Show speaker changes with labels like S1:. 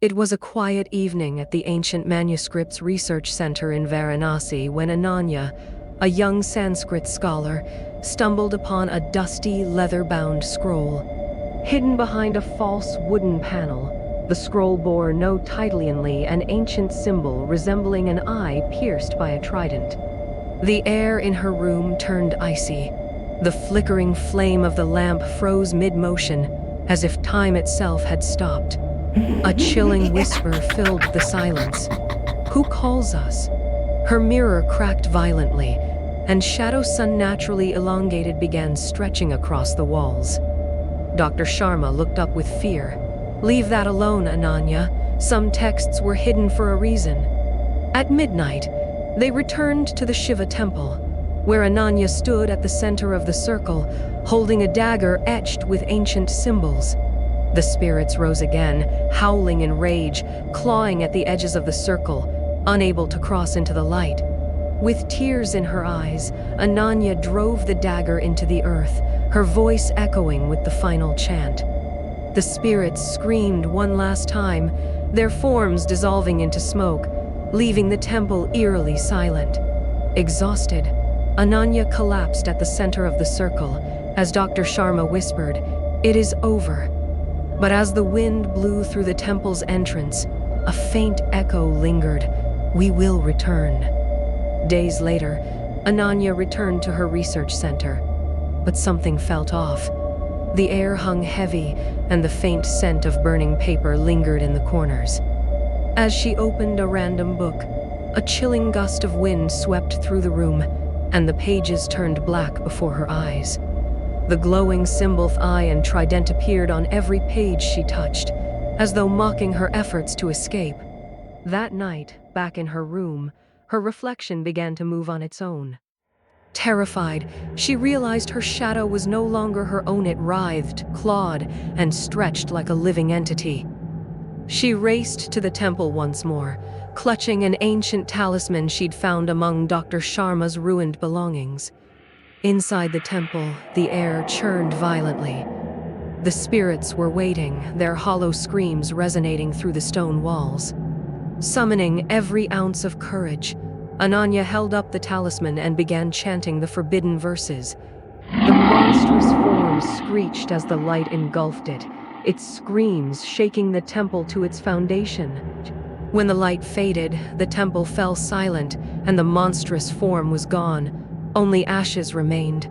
S1: It was a quiet evening at the Ancient Manuscripts Research Center in Varanasi when Ananya, a young Sanskrit scholar, stumbled upon a dusty, leather-bound scroll. Hidden behind a false wooden panel, the scroll bore no title, only an ancient symbol resembling an eye pierced by a trident. The air in her room turned icy. The flickering flame of the lamp froze mid-motion, as if time itself had stopped. A chilling whisper filled the silence. "Who calls us?" Her mirror cracked violently, and shadows unnaturally elongated began stretching across the walls. Dr. Sharma looked up with fear. "Leave that alone, Ananya. Some texts were hidden for a reason." At midnight, they returned to the Shiva temple, where Ananya stood at the center of the circle, holding a dagger etched with ancient symbols. The spirits rose again, howling in rage, clawing at the edges of the circle, unable to cross into the light. With tears in her eyes, Ananya drove the dagger into the earth, her voice echoing with the final chant. The spirits screamed one last time, their forms dissolving into smoke, leaving the temple eerily silent. Exhausted, Ananya collapsed at the center of the circle as Dr. Sharma whispered, "It is over." But as the wind blew through the temple's entrance, a faint echo lingered, "We will return." Days later, Ananya returned to her research center, but something felt off. The air hung heavy, and the faint scent of burning paper lingered in the corners. As she opened a random book, a chilling gust of wind swept through the room, and the pages turned black before her eyes. The glowing symbol eye and trident appeared on every page she touched, as though mocking her efforts to escape. That night, back in her room, her reflection began to move on its own. Terrified, she realized her shadow was no longer her own. It writhed, clawed, and stretched like a living entity. She raced to the temple once more, clutching an ancient talisman she'd found among Dr. Sharma's ruined belongings. Inside the temple, the air churned violently. The spirits were waiting, their hollow screams resonating through the stone walls. Summoning every ounce of courage, Ananya held up the talisman and began chanting the forbidden verses. The monstrous form screeched as the light engulfed it, its screams shaking the temple to its foundation. When the light faded, the temple fell silent, and the monstrous form was gone. Only ashes remained.